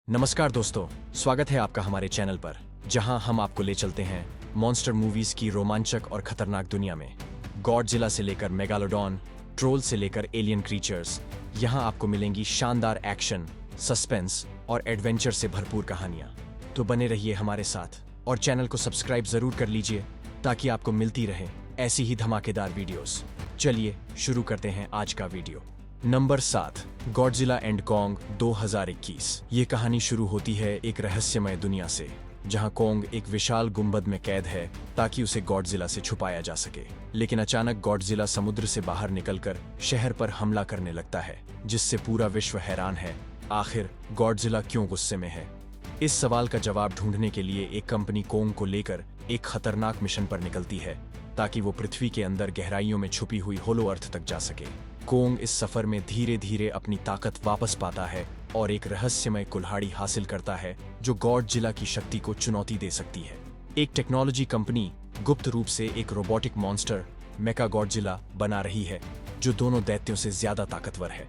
नमस्कार दोस्तों, स्वागत है आपका हमारे चैनल पर, जहां हम आपको ले चलते हैं मॉन्स्टर मूवीज की रोमांचक और खतरनाक दुनिया में। गॉडजिला से लेकर मेगालोडॉन, ट्रोल से लेकर एलियन क्रीचर्स, यहां आपको मिलेंगी शानदार एक्शन, सस्पेंस और एडवेंचर से भरपूर कहानियां। तो बने रहिए हमारे साथ और चैनल को सब्सक्राइब जरूर कर लीजिए ताकि आपको मिलती रहे ऐसी ही धमाकेदार वीडियोस। चलिए शुरू करते हैं आज का video. Number 7, Godzilla and Kong 2021। ये कहानी शुरू होती है एक रहस्यमय दुनिया से, जहां कॉन्ग एक विशाल गुंबद में कैद है ताकि उसे गॉडजिला से छुपाया जा सके। लेकिन अचानक गॉडजिला समुद्र से बाहर निकलकर शहर पर हमला करने लगता है, जिससे पूरा विश्व हैरान है। आखिर गॉडजिला क्यों गुस्से में है? इस सवाल का जवाब ढूंढने के लिए एक कंपनी कॉन्ग को लेकर एक खतरनाक मिशन पर निकलती है ताकि वो पृथ्वी के अंदर गहराइयों में छुपी हुई होलो अर्थ तक जा सके। कॉन्ग इस सफर में धीरे धीरे अपनी ताकत वापस पाता है और एक रहस्यमय कुल्हाड़ी हासिल करता है जो गॉडजिला की शक्ति को चुनौती दे सकती है। एक टेक्नोलॉजी कंपनी गुप्त रूप से एक रोबोटिक मॉन्स्टर मेका गॉडजिला बना रही है जो दोनों दैत्यों से ज्यादा ताकतवर है।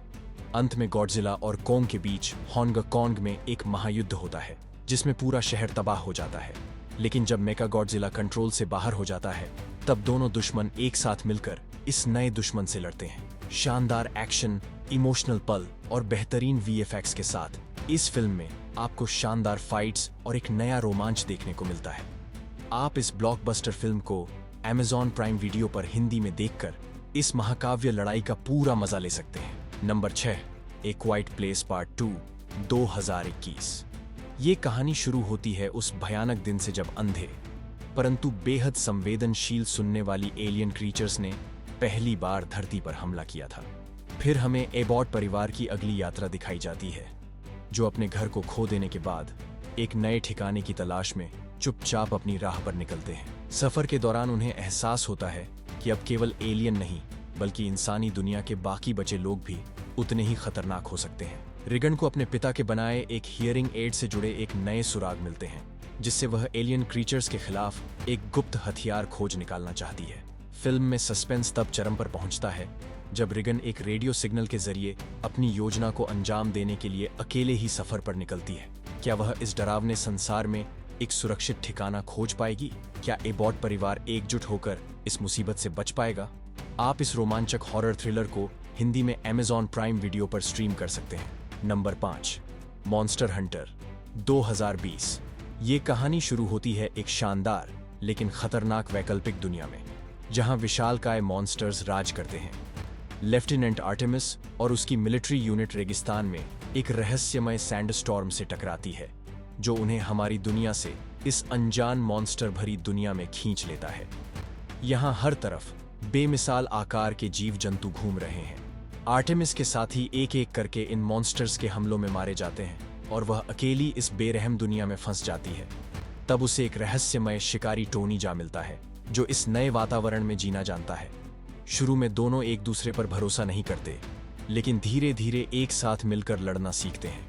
अंत में गॉडजिला और कॉन्ग के बीच होंग कॉन्ग में एक महायुद्ध होता है जिसमें पूरा शहर तबाह हो जाता है। लेकिन जब मेका गॉडजिला कंट्रोल से बाहर हो जाता है, तब दोनों दुश्मन एक साथ मिलकर इस नए दुश्मन से लड़ते हैं। शानदार एक्शन, इमोशनल पल और बेहतरीन वीएफएक्स के साथ इस फिल्म में आपको शानदार फाइट्स और एक नया रोमांच देखने को मिलता है। आप इस ब्लॉकबस्टर फिल्म को Amazon प्राइम वीडियो पर हिंदी में देखकर इस महाकाव्य लड़ाई का पूरा मजा ले सकते हैं। नंबर 6, ए क्वाइट प्लेस पार्ट 2 2021। ये कहानी शुरू होती है उस भयानक दिन से जब अंधे परंतु बेहद संवेदनशील सुनने वाली एलियन क्रीचर्स ने पहली बार धरती पर हमला किया था। फिर हमें एबॉट परिवार की अगली यात्रा दिखाई जाती है, जो अपने घर को खो देने के बाद एक नए ठिकाने की तलाश में चुपचाप अपनी राह पर निकलते हैं। सफर के दौरान उन्हें एहसास होता है कि अब केवल एलियन नहीं बल्कि इंसानी दुनिया के बाकी बचे लोग भी उतने ही खतरनाक हो सकते हैं। रिगन को अपने पिता के बनाए एक हियरिंग एड से जुड़े एक नए सुराग मिलते हैं, जिससे वह एलियन क्रीचर्स के खिलाफ एक गुप्त हथियार खोज निकालना चाहती है। फिल्म में सस्पेंस तब चरम पर पहुंचता है जब रिगन एक रेडियो सिग्नल के जरिए अपनी योजना को अंजाम देने के लिए अकेले ही सफर पर निकलती है। क्या वह इस डरावने संसार में एक सुरक्षित ठिकाना खोज पाएगी? क्या एबॉट परिवार एकजुट होकर इस मुसीबत से बच पाएगा? आप इस रोमांचक हॉरर थ्रिलर को हिंदी में Amazon प्राइम वीडियो पर स्ट्रीम कर सकते हैं। Number 5, monster Hunter 2020। ये कहानी शुरू होती है एक शानदार लेकिन खतरनाक वैकल्पिक दुनिया में, जहां विशालकाय मॉन्स्टर्स राज करते हैं। लेफ्टिनेंट आर्टेमिस और उसकी मिलिट्री यूनिट रेगिस्तान में एक रहस्यमय सैंडस्टॉर्म से टकराती है, जो उन्हें हमारी दुनिया से इस अनजान मॉन्स्टर भरी दुनिया में खींच लेता है। यहां हर तरफ बेमिसाल आकार के जीव जंतु घूम रहे हैं। आर्टेमिस के साथी एक एक करके इन मॉन्स्टर्स के हमलों में मारे जाते हैं और वह अकेली इस बेरहम दुनिया में फंस जाती है। तब उसे एक रहस्यमय शिकारी टोनी जा मिलता है, जो इस नए वातावरण में जीना जानता है। शुरू में दोनों एक दूसरे पर भरोसा नहीं करते, लेकिन धीरे धीरे एक साथ मिलकर लड़ना सीखते हैं।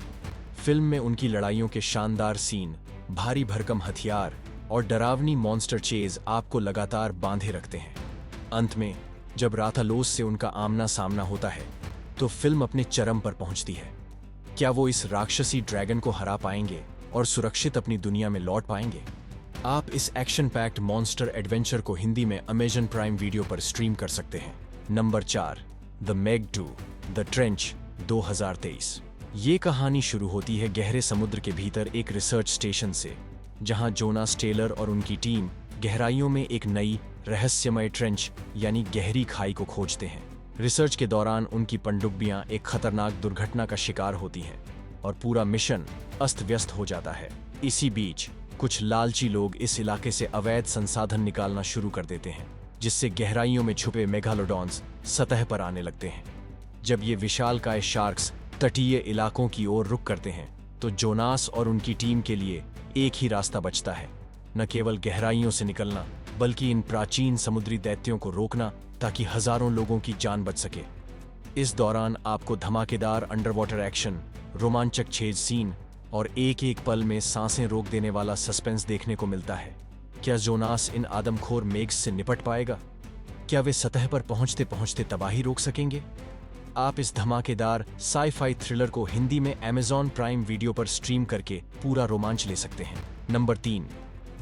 फिल्म में उनकी लड़ाइयों के शानदार सीन, भारी भरकम हथियार और डरावनी मॉन्स्टर चेज आपको लगातार बांधे रखते हैं। अंत में जब राथालोस से उनका आमना सामना होता है, तो फिल्म अपने चरम पर पहुंचती है। क्या वो इस राक्षसी ड्रैगन को हरा पाएंगे और सुरक्षित अपनी दुनिया में लौट पाएंगे? आप इस एक्शन पैक्ड मॉन्स्टर एडवेंचर को हिंदी में Amazon प्राइम वीडियो पर स्ट्रीम कर सकते हैं। Number 4, the Meg 2 the trench 2023। ये कहानी शुरू होती है गहरे समुद्र के भीतर एक रिसर्च स्टेशन से, जहां जोनास टेलर और उनकी टीम गहराइयों में एक नई रहस्यमय ट्रेंच यानी गहरी खाई को खोजते हैं। रिसर्च के दौरान उनकी पनडुब्बियां एक खतरनाक दुर्घटना का शिकार होती हैं और पूरा मिशन अस्त व्यस्त हो जाता है। इसी बीच कुछ लालची लोग इस इलाके से अवैध संसाधन निकालना शुरू कर देते हैं, जिससे गहराइयों में छुपे मेगालोडॉन्स सतह पर आने लगते हैं। जब ये विशालकाय शार्क्स तटीय इलाकों की ओर रुख करते हैं, तो जोनास और उनकी टीम के लिए एक ही रास्ता बचता है, न केवल गहराइयों से निकलना बल्कि इन प्राचीन समुद्री दैत्यों को रोकना, ताकि हजारों लोगों की जान बच सके। इस दौरान आपको धमाकेदार अंडरवाटर एक्शन, रोमांचक छेद सीन और एक एक पल में सांसें रोक देने वाला सस्पेंस देखने को मिलता है। क्या जोनास इन आदमखोर मेग्स से निपट पाएगा? क्या वे सतह पर पहुंचते पहुंचते तबाही रोक सकेंगे? आप इस धमाकेदार साई-फाई थ्रिलर को हिंदी में Amazon प्राइम वीडियो पर स्ट्रीम करके पूरा रोमांच ले सकते हैं। Number 3,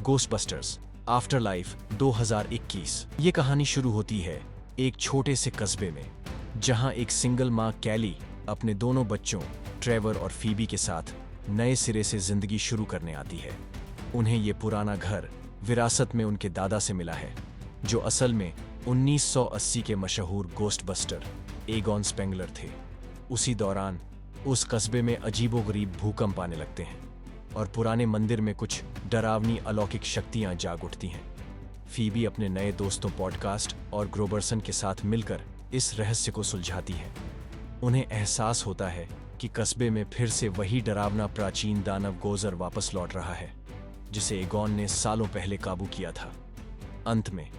Ghostbusters afterlife 2021। ये कहानी शुरू होती है एक छोटे से कस्बे में, जहां एक सिंगल मां कैली अपने दोनों बच्चों ट्रेवर और फीबी के साथ नए सिरे से जिंदगी शुरू करने आती है। उन्हें ये पुराना घर विरासत में उनके दादा से मिला है, जो असल में 1980 के मशहूर गोस्टबस्टर एगॉन स्पेंगलर थे। उसी दौरान उस कस्बे में अजीबोगरीब भूकंप आने लगते हैं और पुराने मंदिर में कुछ डरावनी अलौकिक शक्तियां जाग उठती हैं। फीबी अपने नए दोस्तों पॉडकास्ट और ग्रोबर्सन के साथ मिलकर इस रहस्य को सुलझाती है। उन्हें एहसास होता है कि कस्बे में फिर से वही डरावना प्राचीन दानव गोजर वापस लौट रहा है, जिसे एगॉन ने सालों पहले काबू किया था। अंत में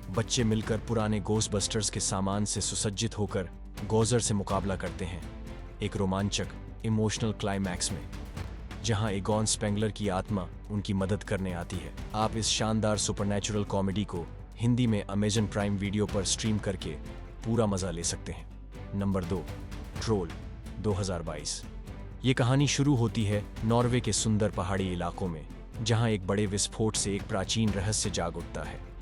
बच्चे मिलकर पुराने गोस्टबस्टर्स के सामान से सुसज्जित होकर गोजर से मुकाबला करते हैं, एक रोमांचक इमोशनल क्लाइमैक्स में, जहां एगॉन स्पेंगलर की आत्मा उनकी मदद करने आती है। आप इस शानदार सुपरनैचुरल कॉमेडी को हिंदी में Amazon प्राइम वीडियो पर स्ट्रीम करके पूरा मजा ले सकते हैं। Number 2, troll 2022। ये कहानी शुरू होती है नॉर्वे के सुंदर पहाड़ी इलाकों में, जहां एक बड़े विस्फोट से एक प्राचीन रहस्य जाग उठता है।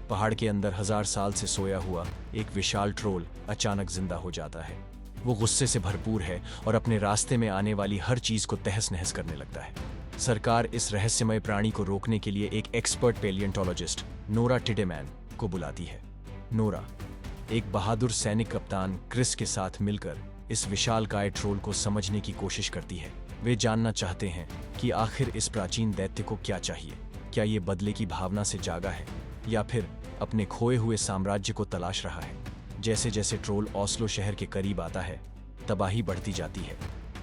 पहाड़ के अंदर 1000 साल से सोया हुआ एक विशाल ट्रोल अचानक जिंदा हो जाता है। वो गुस्से से भरपूर है और अपने रास्ते में आने वाली हर चीज को तहस नहस करने लगता है। सरकार इस रहस्यमय प्राणी को रोकने के लिए एक एक्सपर्ट पेलियंटोलॉजिस्ट नोरा टिडेमैन को बुलाती है। नोरा एक बहादुर सैनिक कप्तान क्रिस के साथ मिलकर इस विशालकाय ट्रोल को समझने की कोशिश करती है। वे जानना चाहते हैं कि आखिर इस प्राचीन दैत्य को क्या चाहिए। क्या ये बदले की भावना से जागा है या फिर अपने खोए हुए साम्राज्य को तलाश रहा है। जैसे जैसे ट्रोल ओस्लो शहर के करीब आता है, तबाही बढ़ती जाती है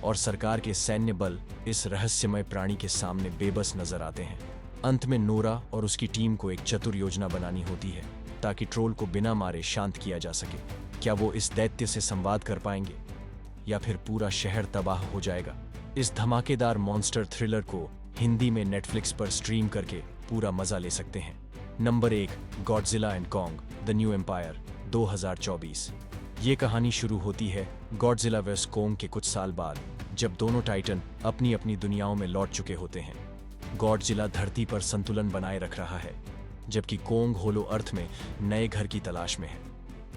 और सरकार के सैन्य बल इस रहस्यमय प्राणी के सामने बेबस नजर आते हैं। अंत में नोरा और उसकी टीम को एक चतुर योजना बनानी होती है ताकि ट्रोल को बिना मारे शांत किया जा सके। क्या वो इस दैत्य से संवाद कर पाएंगे या फिर पूरा शहर तबाह हो जाएगा। इस धमाकेदार मॉन्स्टर थ्रिलर को हिंदी में नेटफ्लिक्स पर स्ट्रीम करके पूरा मजा ले सकते हैं। Number 1, Godzilla and Kong the new empire 2024। ये कहानी शुरू होती है गॉडजिला वर्सेस कॉन्ग के कुछ साल बाद, जब दोनों टाइटन अपनी अपनी दुनियाओं में लौट चुके होते हैं। गॉडजिला धरती पर संतुलन बनाए रख रहा है, जबकि कॉन्ग होलो अर्थ में नए घर की तलाश में है।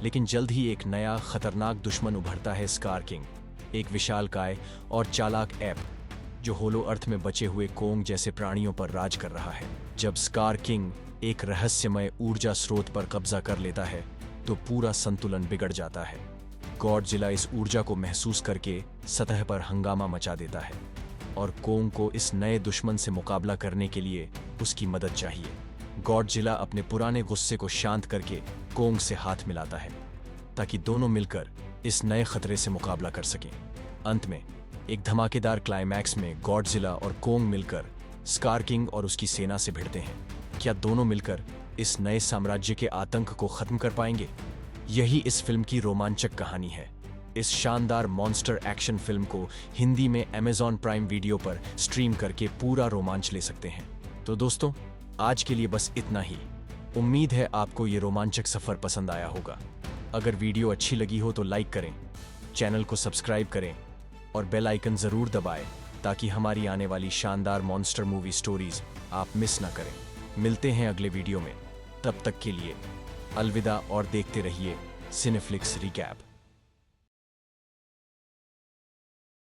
लेकिन जल्द ही एक नया खतरनाक दुश्मन उभरता है, स्कार किंग, एक विशालकाय और चालाक ऐप जो होलो अर्थ में बचे हुए कॉन्ग जैसे प्राणियों पर राज कर रहा है। जब स्कार किंग एक रहस्यमय ऊर्जा स्रोत पर कब्जा कर लेता है तो पूरा संतुलन बिगड़ जाता है। गॉडजिला इस ऊर्जा को महसूस करके सतह पर हंगामा मचा देता है और कॉन्ग को इस नए दुश्मन से मुकाबला करने के लिए उसकी मदद चाहिए। गॉडजिला अपने पुराने गुस्से को शांत करके कॉन्ग से हाथ मिलाता है ताकि दोनों मिलकर इस नए खतरे से मुकाबला कर सकें। अंत में एक धमाकेदार क्लाइमैक्स में गॉडजिला और कॉन्ग मिलकर स्कार किंग और उसकी सेना से भिड़ते हैं। क्या दोनों मिलकर इस नए साम्राज्य के आतंक को खत्म कर पाएंगे? यही इस फिल्म की रोमांचक कहानी है। इस शानदार मॉन्स्टर एक्शन फिल्म को हिंदी में Amazon प्राइम वीडियो पर स्ट्रीम करके पूरा रोमांच ले सकते हैं। तो दोस्तों, आज के लिए बस इतना ही। उम्मीद है आपको ये रोमांचक सफर पसंद आया होगा। अगर वीडियो अच्छी लगी हो तो लाइक करें, चैनल को सब्सक्राइब करें और बेल आइकन जरूर दबाएं ताकि हमारी आने वाली शानदार मॉन्स्टर मूवी स्टोरीज आप मिस ना करें। मिलते हैं अगले वीडियो में, तब तक के लिए अलविदा और देखते रहिए सिनेफ्लिक्स रिकैप।